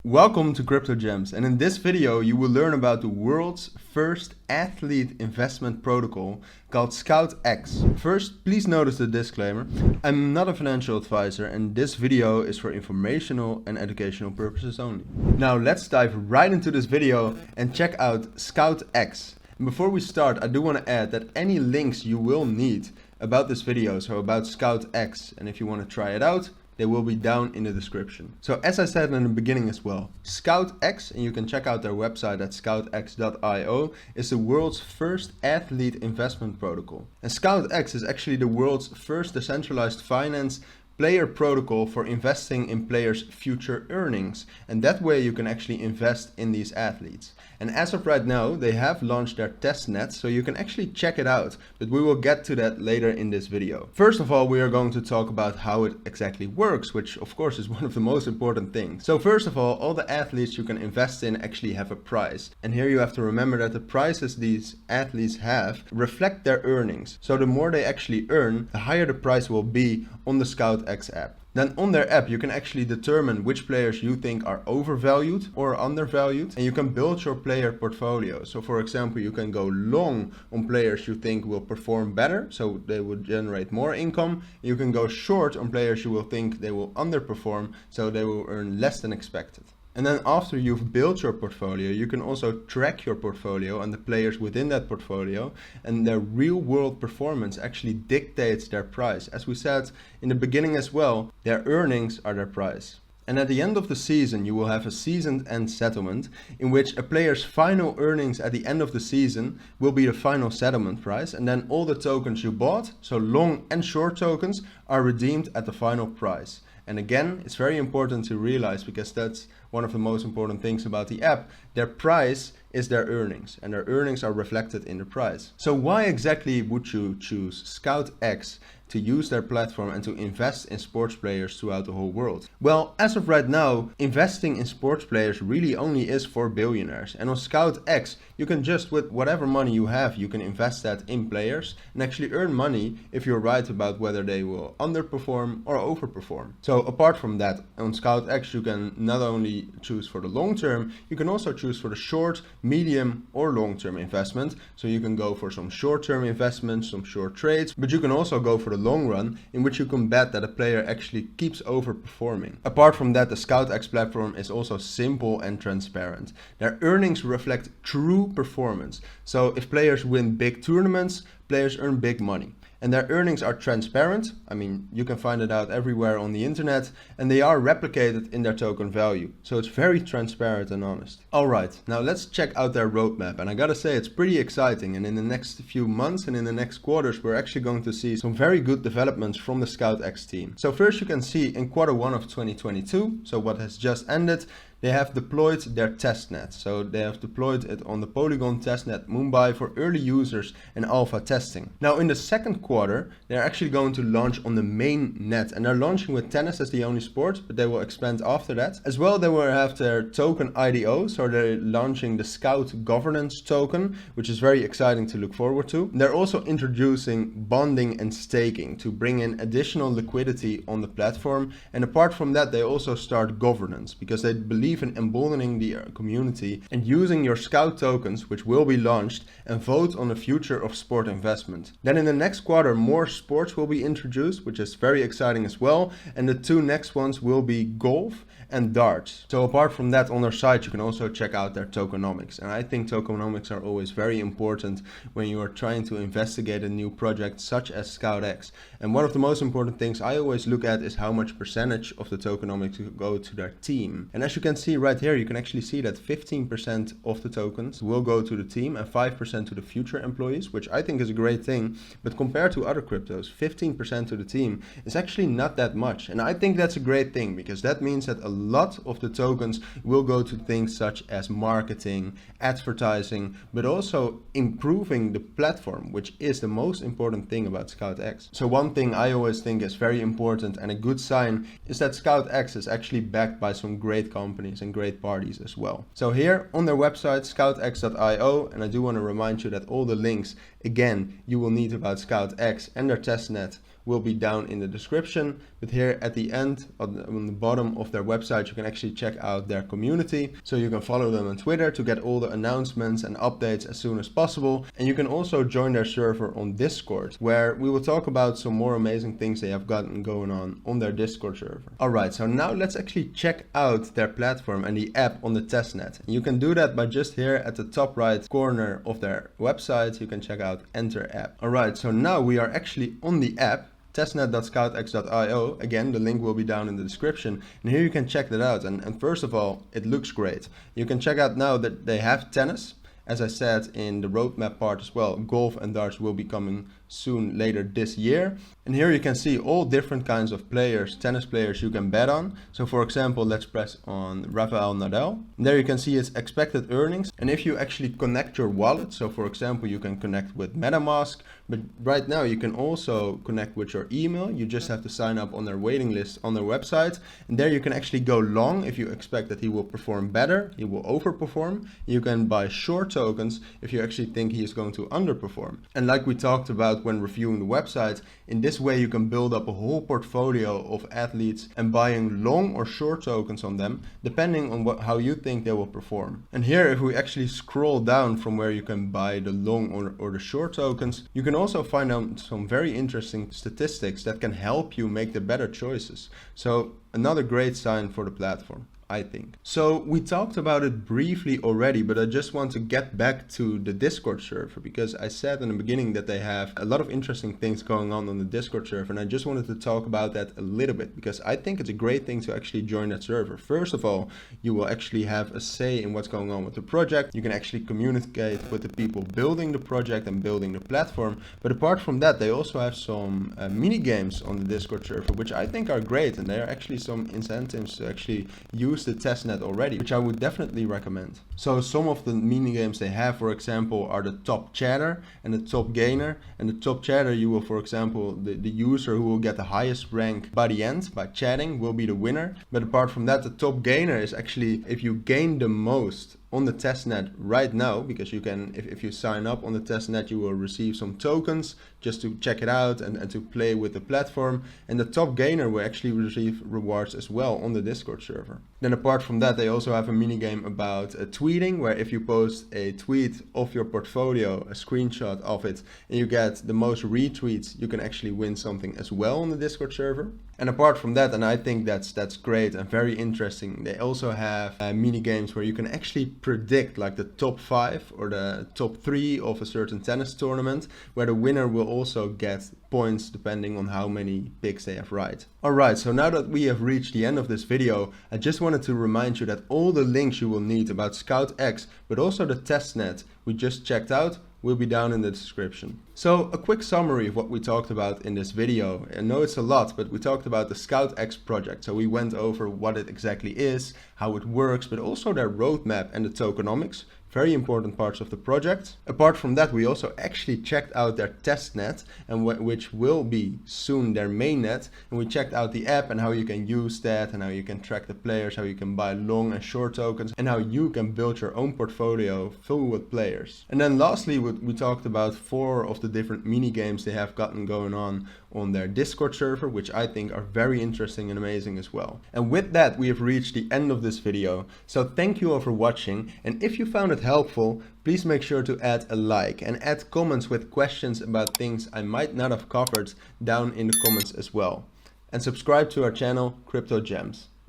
Welcome to Crypto Gems, and in this video you will learn about the world's first athlete investment protocol called ScoutX. First, please notice the disclaimer. I'm not a financial advisor and this video is for informational and educational purposes only. Now let's dive right into this video and check out ScoutX. And before we start, I do want to add that any links you will need about this video, so about ScoutX, and if you want to try it out, they will be down in the description. So as I said in the beginning as well, ScoutX, and you can check out their website at scoutx.io, is the world's first athlete investment protocol. And ScoutX is actually the world's first decentralized finance player protocol for investing in players' future earnings. And that way you can actually invest in these athletes. And as of right now, they have launched their testnet, so you can actually check it out, but we will get to that later in this video. First of all, we are going to talk about how it exactly works, which of course is one of the most important things. So first of all the athletes you can invest in actually have a price. And here you have to remember that the prices these athletes have reflect their earnings. So the more they actually earn, the higher the price will be on the ScoutX app. Then on their app, you can actually determine which players you think are overvalued or undervalued, and you can build your player portfolio. So for example, you can go long on players you think will perform better, so they will generate more income. You can go short on players you will think they will underperform, so they will earn less than expected. And then after you've built your portfolio, you can also track your portfolio and the players within that portfolio, and their real world performance actually dictates their price. As we said in the beginning as well, their earnings are their price. And at the end of the season, you will have a season end settlement in which a player's final earnings at the end of the season will be the final settlement price. And then all the tokens you bought, so long and short tokens, are redeemed at the final price. And again, it's very important to realize, because that's one of the most important things about the app, their price is their earnings, and their earnings are reflected in the price. So why exactly would you choose ScoutX to use their platform and to invest in sports players throughout the whole world? Well, as of right now, investing in sports players really only is for billionaires. And on ScoutX, you can just, with whatever money you have, you can invest that in players and actually earn money if you're right about whether they will underperform or overperform. So apart from that, on ScoutX, you can not only choose for the long term, you can also choose for the short, medium or long-term investment. So you can go for some short-term investments, some short trades, but you can also go for the long run, in which you can bet that a player actually keeps overperforming. Apart from that, the ScoutX platform is also simple and transparent. Their earnings reflect true performance. So if players win big tournaments, players earn big money. And their earnings are transparent. I mean, you can find it out everywhere on the internet, and they are replicated in their token value. So it's very transparent and honest. Alright, now let's check out their roadmap. And I gotta say, it's pretty exciting. And in the next few months and in the next quarters, we're actually going to see some very good developments from the ScoutX team. So first you can see in Q1 of 2022, so what has just ended, they have deployed their testnet. So they have deployed it on the Polygon testnet Mumbai for early users and alpha testing. Now in the second quarter, they're actually going to launch on the main net, and they're launching with tennis as the only sport, but they will expand after that. As well, they will have their token IDO, so they're launching the Scout governance token, which is very exciting to look forward to. They're also introducing bonding and staking to bring in additional liquidity on the platform. And apart from that, they also start governance, because they believe in emboldening the community and using your Scout tokens, which will be launched, and vote on the future of sport investment. Then in the next quarter, more sports will be introduced, which is very exciting as well. And the two next ones will be golf and darts. So apart from that, on their site, you can also check out their tokenomics. And I think tokenomics are always very important when you are trying to investigate a new project such as ScoutX. And one of the most important things I always look at is how much percentage of the tokenomics go to their team. And as you can see right here, you can actually see that 15% of the tokens will go to the team and 5% to the future employees, which I think is a great thing. But compared to other cryptos, 15% to the team is actually not that much. And I think that's a great thing, because that means that a lot of the tokens will go to things such as marketing, advertising, but also improving the platform, which is the most important thing about ScoutX. So one thing I always think is very important and a good sign is that ScoutX is actually backed by some great companies and great parties as well. So here on their website, scoutx.io, and I do want to remind you that all the links, again, you will need about ScoutX and their testnet will be down in the description, but here at the end, on the bottom of their website, you can actually check out their community. So you can follow them on Twitter to get all the announcements and updates as soon as possible. And you can also join their server on Discord, where we will talk about some more amazing things they have gotten going on their Discord server. Alright, so now let's actually check out their platform and the app on the testnet. And you can do that by just here at the top right corner of their website. You can check out Enter App. Alright, so now we are actually on the app, testnet.scoutx.io. Again, the link will be down in the description, and here you can check that out. And first of all, it looks great. You can check out now that they have tennis. As I said in the roadmap part as well, golf and darts will be coming soon later this year. And here you can see all different kinds of players, tennis players you can bet on. So for example, let's press on Rafael Nadal. And there you can see his expected earnings. And if you actually connect your wallet, so for example, you can connect with MetaMask, but right now you can also connect with your email. You just have to sign up on their waiting list on their website. And there you can actually go long if you expect that he will perform better, he will overperform. You can buy short tokens if you actually think he is going to underperform. And like we talked about when reviewing the website, in this way you can build up a whole portfolio of athletes and buying long or short tokens on them depending on how you think they will perform. And here, if we actually scroll down from where you can buy the long or the short tokens, you can also find out some very interesting statistics that can help you make the better choices. So another great sign for the platform, I think. So we talked about it briefly already, but I just want to get back to the Discord server, because I said in the beginning that they have a lot of interesting things going on the Discord server, and I just wanted to talk about that a little bit because I think it's a great thing to actually join that server. First of all, you will actually have a say in what's going on with the project. You can actually communicate with the people building the project and building the platform. But apart from that, they also have some mini games on the Discord server, which I think are great, and there are actually some incentives to actually use the testnet already, which I would definitely recommend. So some of the mini games they have, for example, are the top chatter and the top gainer. And the top chatter, you will, for example, the user who will get the highest rank by the end by chatting will be the winner. But apart from that, the top gainer is actually if you gain the most on the testnet right now, because you can, if you sign up on the testnet, you will receive some tokens just to check it out and to play with the platform. And the top gainer will actually receive rewards as well on the Discord server. Then apart from that, they also have a mini game about tweeting, where if you post a tweet of your portfolio, a screenshot of it, and you get the most retweets, you can actually win something as well on the Discord server. And apart from that, and I think that's great and very interesting, they also have mini games where you can actually predict like the top 5 or the top 3 of a certain tennis tournament, where the winner will also get points depending on how many picks they have right. Alright, so now that we have reached the end of this video, I just wanted to remind you that all the links you will need about ScoutX, but also the testnet we just checked out, will be down in the description. So a quick summary of what we talked about in this video. I know it's a lot, but we talked about the ScoutX project. So we went over what it exactly is, how it works, but also their roadmap and the tokenomics. Very important parts of the project. Apart from that, we also actually checked out their testnet, and which will be soon their mainnet. And we checked out the app and how you can use that, and how you can track the players, how you can buy long and short tokens, and how you can build your own portfolio full with players. And then lastly, we talked about 4 of the different mini games they have gotten going on their Discord server, which I think are very interesting and amazing as well. And with that, we have reached the end of this video. So thank you all for watching, and if you found it helpful, please make sure to add a like and add comments with questions about things I might not have covered down in the comments as well. And subscribe to our channel, Crypto Gems.